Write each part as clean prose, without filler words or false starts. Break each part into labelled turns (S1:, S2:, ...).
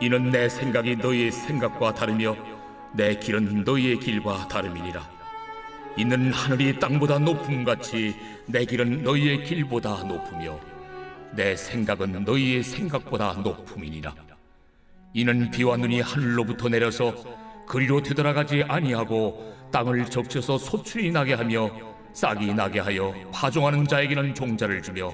S1: 이는 내 생각이 너희의 생각과 다르며 내 길은 너희의 길과 다름이니라. 이는 하늘이 땅보다 높음같이 내 길은 너희의 길보다 높으며 내 생각은 너희의 생각보다 높음이니라. 이는 비와 눈이 하늘로부터 내려서 그리로 되돌아가지 아니하고 땅을 적셔서 소출이 나게 하며 싹이 나게 하여 파종하는 자에게는 종자를 주며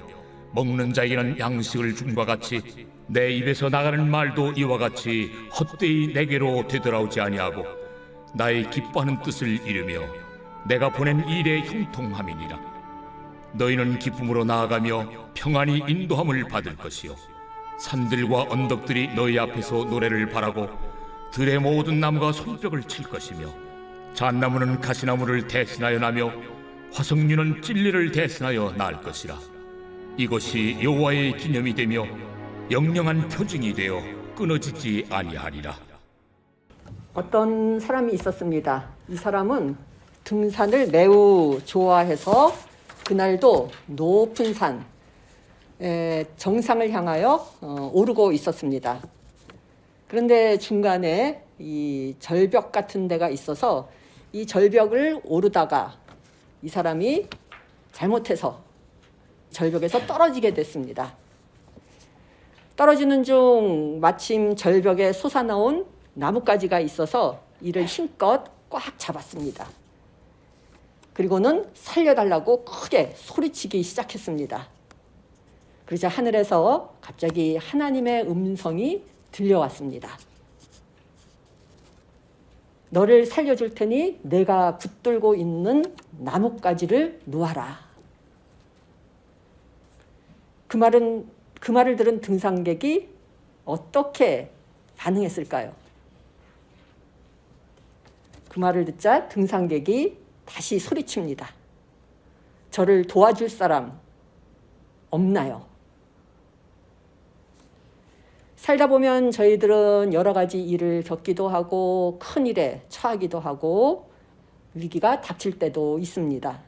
S1: 먹는 자에게는 양식을 줌과 같이 내 입에서 나가는 말도 이와 같이 헛되이 내게로 되돌아오지 아니하고 나의 기뻐하는 뜻을 이루며 내가 보낸 일에 형통함이니라. 너희는 기쁨으로 나아가며 평안히 인도함을 받을 것이요 산들과 언덕들이 너희 앞에서 노래를 바라고 들의 모든 나무가 손뼉을 칠 것이며 잣나무는 가시나무를 대신하여 나며 화석류는 진리를 대신하여 날 것이라. 이것이 여호와의 기념이 되며 영영한 표징이 되어 끊어지지 아니하리라.
S2: 어떤 사람이 있었습니다. 이 사람은 등산을 매우 좋아해서 그날도 높은 산 정상을 향하여 오르고 있었습니다. 그런데 중간에 이 절벽 같은 데가 있어서 이 절벽을 오르다가 이 사람이 잘못해서 절벽에서 떨어지게 됐습니다. 떨어지는 중 마침 절벽에 솟아나온 나뭇가지가 있어서 이를 힘껏 꽉 잡았습니다. 그리고는 살려달라고 크게 소리치기 시작했습니다. 그러자 하늘에서 갑자기 하나님의 음성이 들려왔습니다. 너를 살려줄 테니 내가 붙들고 있는 나뭇가지를 놓아라. 그 말을 들은 등산객이 어떻게 반응했을까요? 그 말을 듣자 등산객이 다시 소리칩니다. 저를 도와줄 사람 없나요? 살다 보면 저희들은 여러 가지 일을 겪기도 하고 큰 일에 처하기도 하고 위기가 닥칠 때도 있습니다.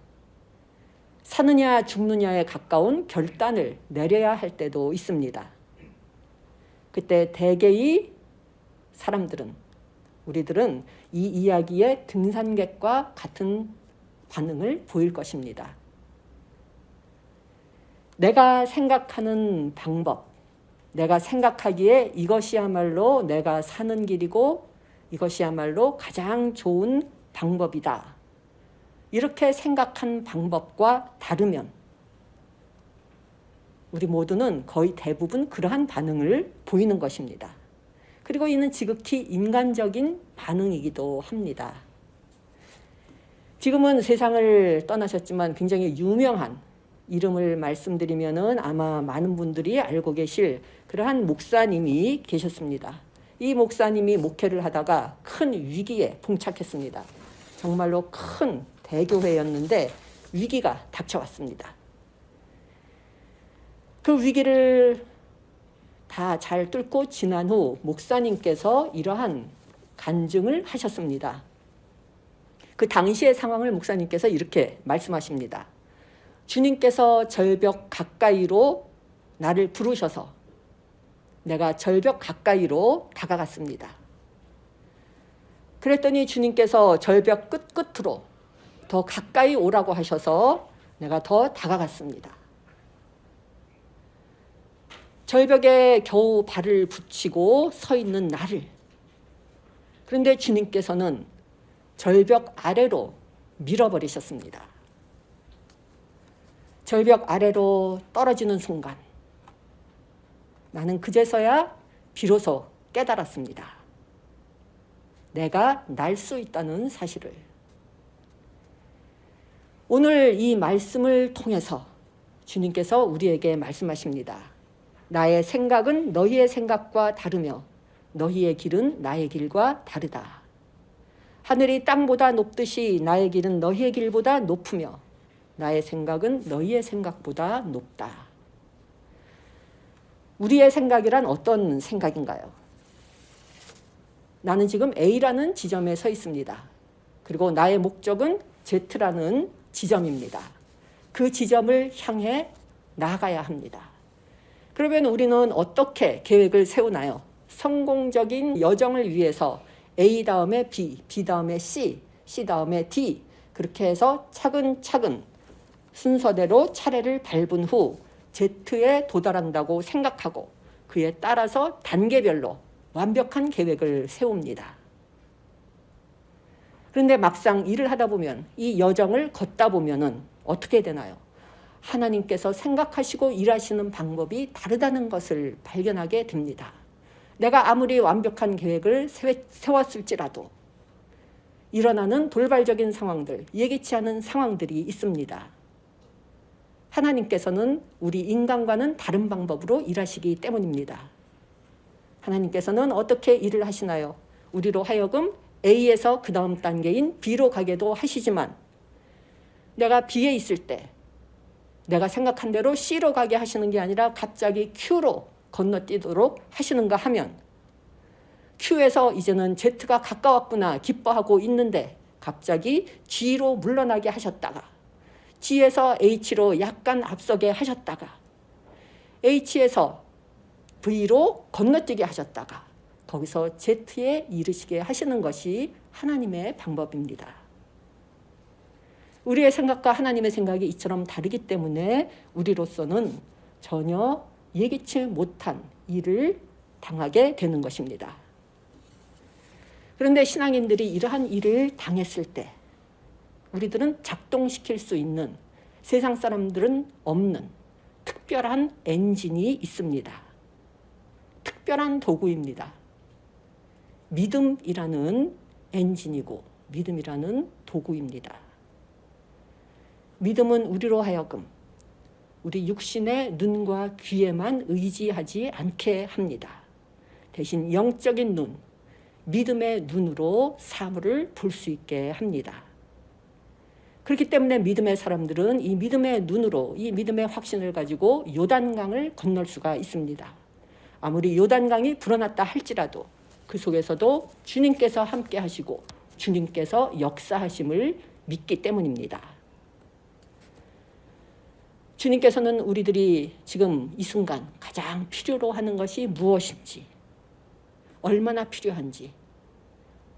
S2: 사느냐 죽느냐에 가까운 결단을 내려야 할 때도 있습니다. 그때 대개의 사람들은 우리들은 이 이야기의 등산객과 같은 반응을 보일 것입니다. 내가 생각하는 방법, 내가 생각하기에 이것이야말로 내가 사는 길이고 이것이야말로 가장 좋은 방법이다. 이렇게 생각한 방법과 다르면 우리 모두는 거의 대부분 그러한 반응을 보이는 것입니다. 그리고 이는 지극히 인간적인 반응이기도 합니다. 지금은 세상을 떠나셨지만 굉장히 유명한 이름을 말씀드리면은 아마 많은 분들이 알고 계실 그러한 목사님이 계셨습니다. 이 목사님이 목회를 하다가 큰 위기에 봉착했습니다. 정말로 큰 대교회였는데 위기가 닥쳐왔습니다. 그 위기를 다 잘 뚫고 지난 후 목사님께서 이러한 간증을 하셨습니다. 그 당시의 상황을 목사님께서 이렇게 말씀하십니다. 주님께서 절벽 가까이로 나를 부르셔서 내가 절벽 가까이로 다가갔습니다. 그랬더니 주님께서 절벽 끝끝으로 더 가까이 오라고 하셔서 내가 더 다가갔습니다. 절벽에 겨우 발을 붙이고 서 있는 나를, 그런데 주님께서는 절벽 아래로 밀어버리셨습니다. 절벽 아래로 떨어지는 순간 나는 그제서야 비로소 깨달았습니다. 내가 날 수 있다는 사실을. 오늘 이 말씀을 통해서 주님께서 우리에게 말씀하십니다. 나의 생각은 너희의 생각과 다르며 너희의 길은 나의 길과 다르다. 하늘이 땅보다 높듯이 나의 길은 너희의 길보다 높으며 나의 생각은 너희의 생각보다 높다. 우리의 생각이란 어떤 생각인가요? 나는 지금 A라는 지점에 서 있습니다. 그리고 나의 목적은 Z라는 지점입니다. 그 지점을 향해 나아가야 합니다. 그러면 우리는 어떻게 계획을 세우나요? 성공적인 여정을 위해서 A 다음에 B, B 다음에 C, C 다음에 D 그렇게 해서 차근차근 순서대로 차례를 밟은 후 Z에 도달한다고 생각하고 그에 따라서 단계별로 완벽한 계획을 세웁니다. 그런데 막상 일을 하다 보면 이 여정을 걷다 보면은 어떻게 되나요? 하나님께서 생각하시고 일하시는 방법이 다르다는 것을 발견하게 됩니다. 내가 아무리 완벽한 계획을 세웠을지라도 일어나는 돌발적인 상황들, 예기치 않은 상황들이 있습니다. 하나님께서는 우리 인간과는 다른 방법으로 일하시기 때문입니다. 하나님께서는 어떻게 일을 하시나요? 우리로 하여금 A에서 그 다음 단계인 B로 가게도 하시지만 내가 B에 있을 때 내가 생각한 대로 C로 가게 하시는 게 아니라 갑자기 Q로 건너뛰도록 하시는가 하면 Q에서 이제는 Z가 가까웠구나 기뻐하고 있는데 갑자기 G로 물러나게 하셨다가 G에서 H로 약간 앞서게 하셨다가 H에서 V로 건너뛰게 하셨다가 거기서 Z에 이르시게 하시는 것이 하나님의 방법입니다. 우리의 생각과 하나님의 생각이 이처럼 다르기 때문에 우리로서는 전혀 예기치 못한 일을 당하게 되는 것입니다. 그런데 신앙인들이 이러한 일을 당했을 때 우리들은 작동시킬 수 있는 세상 사람들은 없는 특별한 엔진이 있습니다. 특별한 도구입니다. 믿음이라는 엔진이고 믿음이라는 도구입니다. 믿음은 우리로 하여금 우리 육신의 눈과 귀에만 의지하지 않게 합니다. 대신 영적인 눈, 믿음의 눈으로 사물을 볼 수 있게 합니다. 그렇기 때문에 믿음의 사람들은 이 믿음의 눈으로 이 믿음의 확신을 가지고 요단강을 건널 수가 있습니다. 아무리 요단강이 불어났다 할지라도 그 속에서도 주님께서 함께 하시고 주님께서 역사하심을 믿기 때문입니다. 주님께서는 우리들이 지금 이 순간 가장 필요로 하는 것이 무엇인지, 얼마나 필요한지,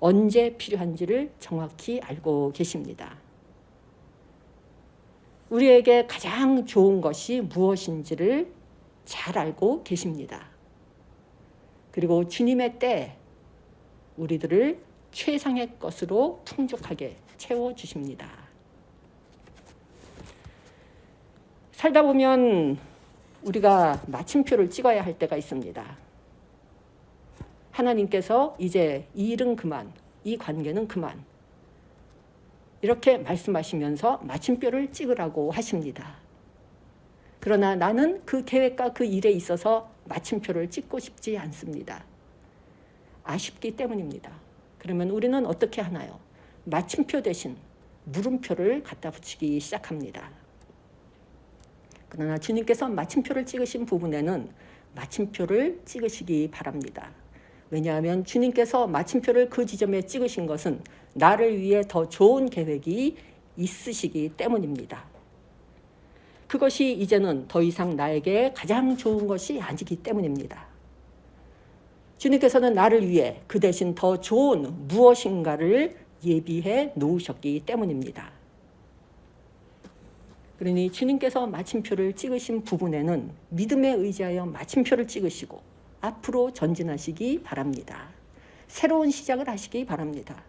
S2: 언제 필요한지를 정확히 알고 계십니다. 우리에게 가장 좋은 것이 무엇인지를 잘 알고 계십니다. 그리고 주님의 때 우리들을 최상의 것으로 풍족하게 채워주십니다. 살다 보면 우리가 마침표를 찍어야 할 때가 있습니다. 하나님께서 이제 이 일은 그만, 이 관계는 그만 이렇게 말씀하시면서 마침표를 찍으라고 하십니다. 그러나 나는 그 계획과 그 일에 있어서 마침표를 찍고 싶지 않습니다. 아쉽기 때문입니다. 그러면 우리는 어떻게 하나요? 마침표 대신 물음표를 갖다 붙이기 시작합니다. 그러나 주님께서 마침표를 찍으신 부분에는 마침표를 찍으시기 바랍니다. 왜냐하면 주님께서 마침표를 그 지점에 찍으신 것은 나를 위해 더 좋은 계획이 있으시기 때문입니다. 그것이 이제는 더 이상 나에게 가장 좋은 것이 아니기 때문입니다. 주님께서는 나를 위해 그 대신 더 좋은 무엇인가를 예비해 놓으셨기 때문입니다. 그러니 주님께서 마침표를 찍으신 부분에는 믿음에 의지하여 마침표를 찍으시고 앞으로 전진하시기 바랍니다. 새로운 시작을 하시기 바랍니다.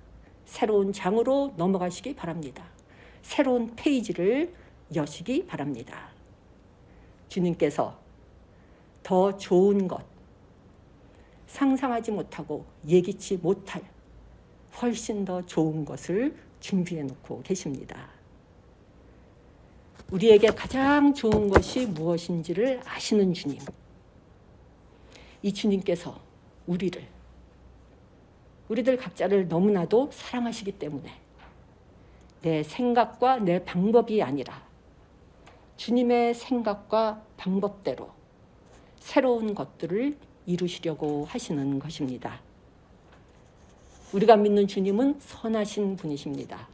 S2: 새로운 장으로 넘어가시기 바랍니다. 새로운 페이지를 여시기 바랍니다. 주님께서 더 좋은 것, 상상하지 못하고 예기치 못할 훨씬 더 좋은 것을 준비해 놓고 계십니다. 우리에게 가장 좋은 것이 무엇인지를 아시는 주님, 이 주님께서 우리들 각자를 너무나도 사랑하시기 때문에 내 생각과 내 방법이 아니라 주님의 생각과 방법대로 새로운 것들을 이루시려고 하시는 것입니다. 우리가 믿는 주님은 선하신 분이십니다.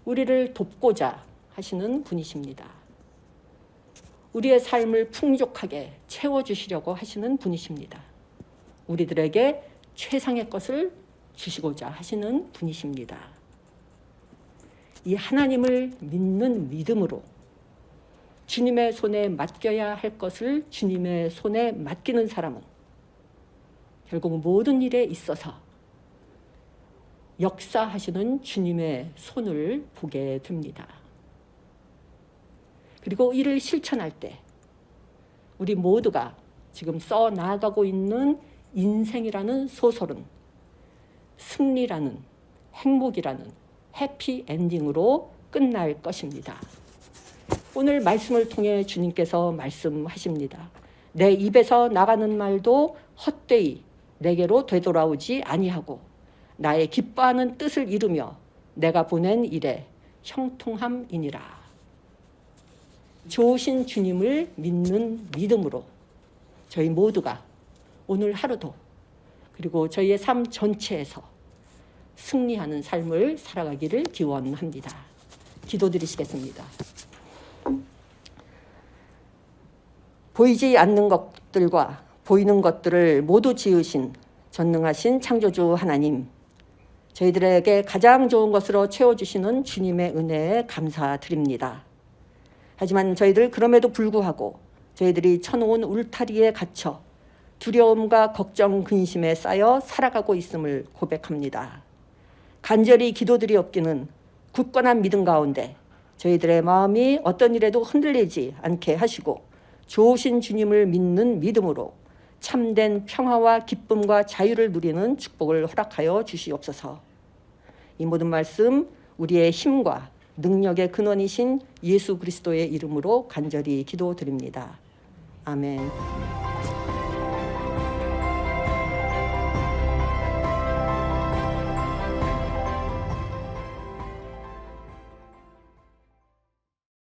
S2: 우리를 돕고자 하시는 분이십니다. 우리의 삶을 풍족하게 채워주시려고 하시는 분이십니다. 우리들에게 최상의 것을 주시고자 하시는 분이십니다. 이 하나님을 믿는 믿음으로 주님의 손에 맡겨야 할 것을 주님의 손에 맡기는 사람은 결국 모든 일에 있어서 역사하시는 주님의 손을 보게 됩니다. 그리고 이를 실천할 때 우리 모두가 지금 써 나아가고 있는 인생이라는 소설은 승리라는, 행복이라는 해피 엔딩으로 끝날 것입니다. 오늘 말씀을 통해 주님께서 말씀하십니다. 내 입에서 나가는 말도 헛되이 내게로 되돌아오지 아니하고 나의 기뻐하는 뜻을 이루며 내가 보낸 일에 형통함이니라. 좋으신 주님을 믿는 믿음으로 저희 모두가 오늘 하루도 그리고 저희의 삶 전체에서 승리하는 삶을 살아가기를 기원합니다. 기도드리시겠습니다. 보이지 않는 것들과 보이는 것들을 모두 지으신 전능하신 창조주 하나님, 저희들에게 가장 좋은 것으로 채워주시는 주님의 은혜에 감사드립니다. 하지만 저희들 그럼에도 불구하고 저희들이 쳐놓은 울타리에 갇혀 두려움과 걱정, 근심에 쌓여 살아가고 있음을 고백합니다. 간절히 기도드리옵기는 굳건한 믿음 가운데 저희들의 마음이 어떤 일에도 흔들리지 않게 하시고 좋으신 주님을 믿는 믿음으로 참된 평화와 기쁨과 자유를 누리는 축복을 허락하여 주시옵소서. 이 모든 말씀 우리의 힘과 능력의 근원이신 예수 그리스도의 이름으로 간절히 기도드립니다. 아멘.